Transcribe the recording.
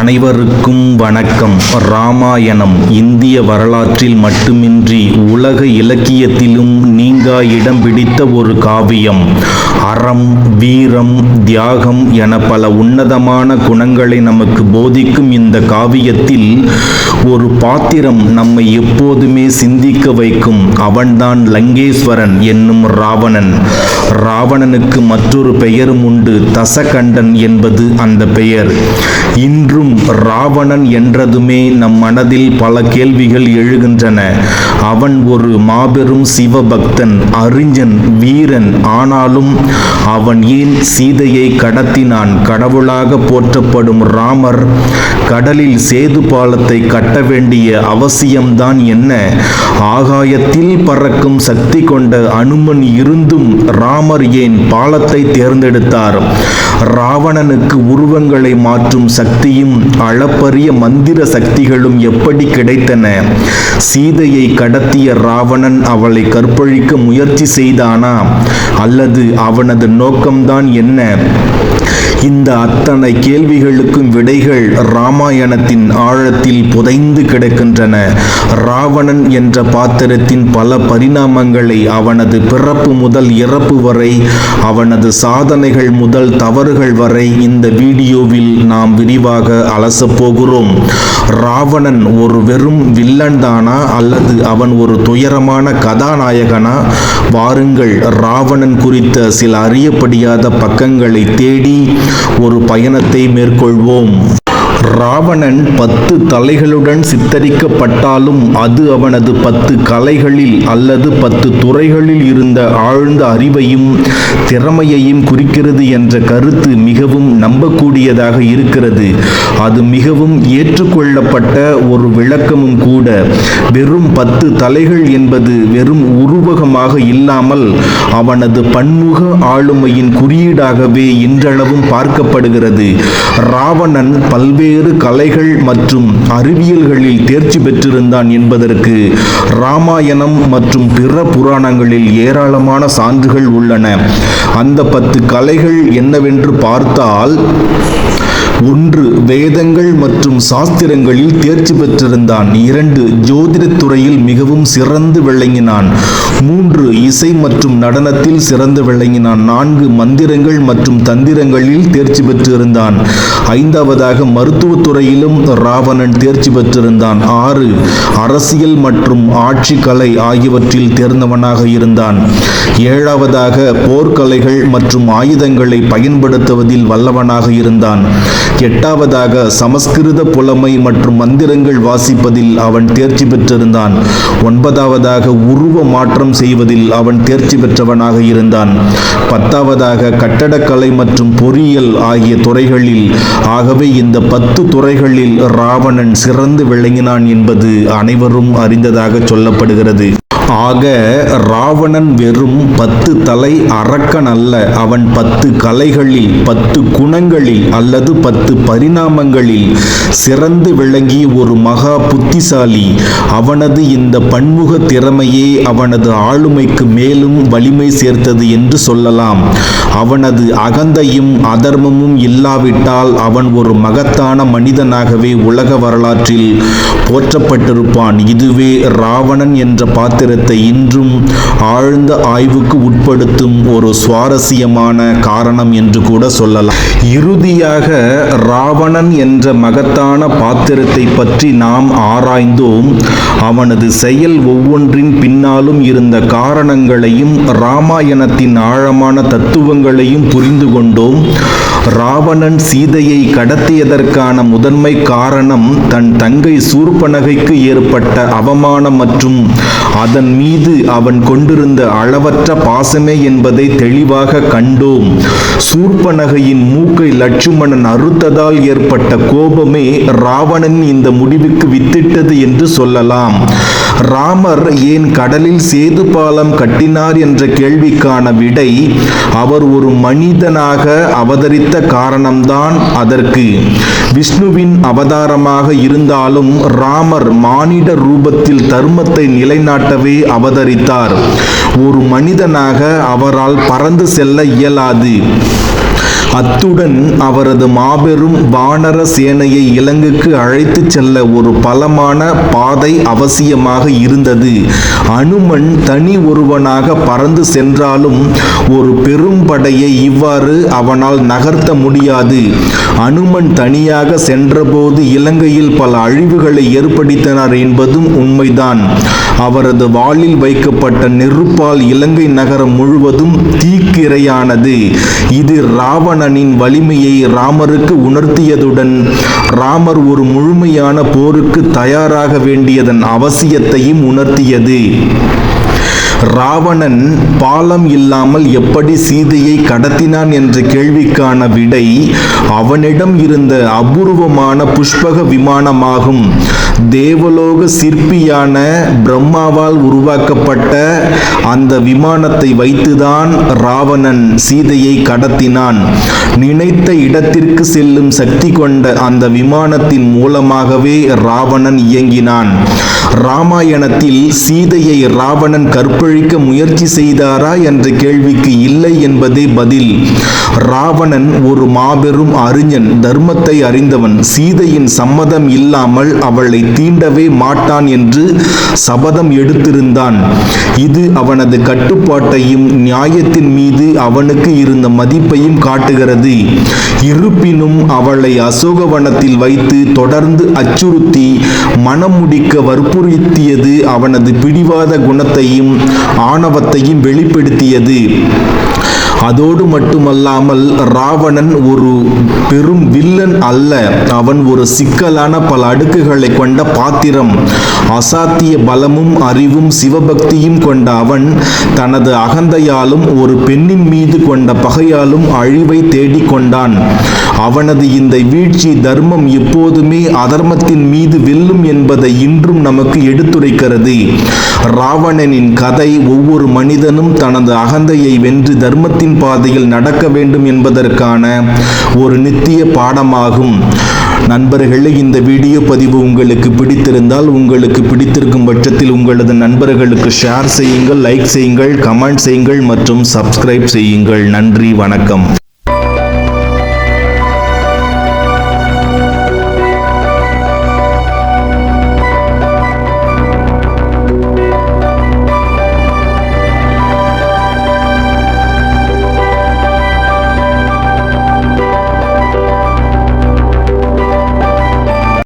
அனைவருக்கும் வணக்கம். ராமாயணம் இந்திய வரலாற்றில் மட்டுமின்றி உலக இலக்கியத்திலும் நீங்கா இடம் பிடித்த ஒரு காவியம். அறம், வீரம், தியாகம் என பல உன்னதமான குணங்களை நமக்கு போதிக்கும் இந்த காவியத்தில் ஒரு பாத்திரம் நம்மை எப்போதுமே சிந்திக்க வைக்கும். அவன்தான் லங்கேஸ்வரன் என்னும் ராவணன். ராவணனுக்கு மற்றொரு பெயரும் உண்டு, தசகண்டன் என்பது அந்த பெயர். இன்றும் ராவணன் என்றதுமே நம் மனதில் பல கேள்விகள் எழுகின்றன. அவன் ஒரு மாபெரும் சிவபக்தன், அறிஞன், வீரன். ஆனாலும் அவன் ஏன் சீதையை கடத்தினான்? கடவுளாக போற்றப்படும் ராமர் கடலில் சேது பாலத்தை கட்ட வேண்டிய அவசியம்தான் என்ன? ஆகாயத்தில் பறக்கும் சக்தி கொண்ட அனுமன் இருந்தும் ராமர் ஏன் பாலத்தை தேர்ந்தெடுத்தார்? ராவணனுக்கு உருவங்களை மாற்றும் சக்தியும் அளப்பரிய மந்திர சக்திகளும் எப்படி கிடைத்தன? சீதையை கடத்திய ராவணன் அவளை கற்பழிக்க முயற்சி செய்தானா? அல்லது அவனது நோக்கம்தான் என்ன? இந்த அத்தனை கேள்விகளுக்கும் விடைகள் ராமாயணத்தின் ஆழத்தில் புதைந்து கிடக்கின்றன. ராவணன் என்ற பாத்திரத்தின் பல பரிணாமங்களை, அவனது பிறப்பு முதல் இறப்பு வரை, அவனது சாதனைகள் முதல் தவறுகள் வரை இந்த வீடியோவில் நாம் விரிவாக அலசப் போகிறோம். ராவணன் ஒரு வெறும் வில்லன் தானா, அல்லது அவன் ஒரு துயரமான கதாநாயகனா? வாருங்கள், ராவணன் குறித்த சில அறியப்படியாத பக்கங்களை தேடி ஒரு பயணத்தை மேற்கொள்வோம். ராவணன் 10 தலைகளுடன் சித்தரிக்கப்பட்டாலும் அது அவனது 10 கலைகளில் அல்லது 10 துறைகளில் இருந்த ஆழ்ந்த அறிவையும் திறமையையும் குறிக்கிறது என்ற கருத்து மிகவும் நம்பக்கூடியதாக இருக்கிறது. அது மிகவும் ஏற்றுக்கொள்ளப்பட்ட ஒரு விளக்கமும் கூட. வெறும் 10 தலைகள் என்பது வெறும் உருவகமாக இல்லாமல் அவனது பன்முக ஆளுமையின் குறியீடாகவே இன்றளவும் பார்க்கப்படுகிறது. ராவணன் பல்வேறு கலைகள் மற்றும் அறிவியல்களில் தேர்ச்சி பெற்றிருந்தான் என்பதற்கு ராமாயணம் மற்றும் பிற புராணங்களில் ஏராளமான சான்றுகள் உள்ளன. அந்த 10 கலைகள் என்னவென்று பார்த்தால், 1. வேதங்கள் மற்றும் சாஸ்திரங்களில் தேர்ச்சி பெற்றிருந்தான். 2. ஜோதிடத் துறையில் மிகவும் சிறந்து விளங்கினான். 3. இசை மற்றும் நடனத்தில் சிறந்து விளங்கினான். 4. மந்திரங்கள் மற்றும் தந்திரங்களில் தேர்ச்சி பெற்றிருந்தான். 5. மருத்துவத் துறையிலும் ராவணன் தேர்ச்சி பெற்றிருந்தான். 6. அரசியல் மற்றும் ஆட்சி கலை ஆகியவற்றில் தேர்ந்தவனாக இருந்தான். 7. போர்க்கலைகள் மற்றும் ஆயுதங்களை பயன்படுத்துவதில் வல்லவனாக இருந்தான். 8. சமஸ்கிருத புலமை மற்றும் மந்திரங்கள் வாசிப்பதில் அவன் தேர்ச்சி பெற்றிருந்தான். 9. உருவ மாற்றம் செய்வதில் அவன் தேர்ச்சி பெற்றவனாக இருந்தான். 10. கட்டடக்கலை மற்றும் பொறியியல் ஆகிய துறைகளில். ஆகவே இந்த 10 துறைகளில் ராவணன் சிறந்து விளங்கினான் என்பது அனைவரும் அறிந்ததாக சொல்லப்படுகிறது. ஆக ராவணன் வெறும் 10 தலை அரக்கன் அல்ல. அவன் 10 கலைகளில், 10 குணங்களில் அல்லது 10 பரிணாமங்களில் சிறந்து விளங்கிய ஒரு மகா புத்திசாலி. அவனது இந்த பன்முக திறமையே அவனது ஆளுமைக்கு மேலும் வலிமை சேர்த்தது என்று சொல்லலாம். அவனது அகந்தையும் அதர்மமும் இல்லாவிட்டால் அவன் ஒரு மகத்தான மனிதனாகவே உலக வரலாற்றில் போற்றப்பட்டிருப்பான். இதுவே ராவணன் என்ற பாத்திரத்தை இன்றும் ஆழ்ந்த ஆய்வுக்கு உட்படுத்தும் ஒரு சுவாரஸ்யமான காரணம் என்று கூட சொல்லலாம். இறுதியாக ராவணன் என்ற மகத்தான பாத்திரத்தை பற்றி நாம் ஆராய்ந்தோம். அவனது செயல் ஒவ்வொன்றின் பின்னாலும் இருந்த காரணங்களையும் ராமாயணத்தின் ஆழமான தத்துவங்களையும் புரிந்து கொண்டோம். ராவணன் சீதையை கடத்தியதற்கான முதன்மை காரணம் தன் தங்கை சூர்பனகைக்கு ஏற்பட்ட அவமானம் மற்றும் அதன் மீது அவன் கொண்டிருந்த அளவற்ற பாசமே என்பதை தெளிவாக கண்டோம். சூர்பனகையின் மூக்கை லட்சுமணன் அறுத்ததால் ஏற்பட்ட கோபமே ராவணன் இந்த முடிவுக்கு வித்திட்டது என்று சொல்லலாம். ராமர் ஏன் கடலில் சேது பாலம் கட்டினார் என்ற கேள்விக்கான விடை, அவர் ஒரு மனிதனாக அவதரித்த காரணம்தான் அதற்கு. விஷ்ணுவின் அவதாரமாக இருந்தாலும் ராமர் மானிட ரூபத்தில் தர்மத்தை நிலைநாட்டவே அவதரித்தார். ஒரு மனிதனாக அவரால் பறந்து செல்ல இயலாது. அத்துடன் அவரது மாபெரும் வானர சேனையை இலங்கைக்கு அழைத்துச் செல்ல ஒரு பலமான பாதை அவசியமாக இருந்தது. அனுமன் தனி ஒருவனாக பறந்து சென்றாலும் ஒரு பெரும் படையை இவ்வாறு அவனால் நகர்த்த முடியாது. அனுமன் தனியாக சென்றபோது இலங்கையில் பல அழிவுகளை ஏற்படுத்தினார் என்பதும் உண்மைதான். அவரது வாளில் வைக்கப்பட்ட நெருப்பால் இலங்கை நகரம் முழுவதும் தீக்கிரையானது. இது ராவணனின் வலிமையை ராமருக்கு உணர்த்தியதுடன் ராமர் ஒரு முழுமையான போருக்கு தயாராக வேண்டியதன் அவசியத்தையும் உணர்த்தியது. ராவணன் பாலம் இல்லாமல் எப்படி சீதையை கடத்தினான் என்ற கேள்விக்கான விடை அவனிடம் இருந்த அபூர்வமான புஷ்பக விமானமாகும். தேவலோக சிற்பியான பிரம்மாவால் உருவாக்கப்பட்ட அந்த விமானத்தை வைத்துதான் ராவணன் சீதையை கடத்தினான். நினைத்த இடத்திற்கு செல்லும் சக்தி கொண்ட அந்த விமானத்தின் மூலமாகவே ராவணன் இயங்கினான். ராமாயணத்தில் சீதையை ராவணன் கற்பழிக்க முயற்சி செய்தாரா என்ற கேள்விக்கு இல்லை என்பதே பதில். ராவணன் ஒரு மாபெரும் அறிஞன், தர்மத்தை அறிந்தவன். சீதையின் சம்மதம் இல்லாமல் அவளை தீண்டவே மாட்டான் என்று சபதம் எடுத்திருந்தான். இது அவனது கட்டுப்பாட்டையும் நியாயத்தின் மீது அவனுக்கு இருந்த மதிப்பையும் காட்டுகிறது. இருப்பினும் அவளை அசோகவனத்தில் வைத்து தொடர்ந்து அச்சுறுத்தி மனம் முடிக்க வற்புறுத்தியது அவனது பிடிவாத குணத்தையும் ஆணவத்தையும் வெளிப்படுத்தியது. அதோடு மட்டுமல்லாமல் ராவணன் ஒரு பெரும் வில்லன் அல்ல, அவன் ஒரு சிக்கலான பல அடுக்குகளை கொண்ட பாத்திரம். அசாத்திய பலமும் அறிவும் சிவபக்தியும் கொண்ட அவன் தனது அகந்தையாலும் ஒரு பெண்ணின் மீது கொண்ட பகையாலும் அழிவை தேடிக்கொண்டான். அவனது இந்த வீழ்ச்சி தர்மம் எப்போதுமே அதர்மத்தின் மீது வெல்லும் என்பதை இன்றும் நமக்கு எடுத்துரைக்கிறது. ராவணனின் கதை ஒவ்வொரு மனிதனும் தனது அகந்தையை வென்று தர்மத்தின் பாதையில் நடக்க வேண்டும் என்பதற்கான ஒரு நித்திய பாடமாகும். நண்பர்களே, இந்த வீடியோ பதிவு உங்களுக்கு பிடித்திருந்தால், உங்களுக்கு பிடித்திருக்கும் பட்சத்தில் உங்களது நண்பர்களுக்கு ஷேர் செய்யுங்கள், லைக் செய்யுங்கள், கமெண்ட் செய்யுங்கள் மற்றும் சப்ஸ்கிரைப் செய்யுங்கள். நன்றி, வணக்கம்.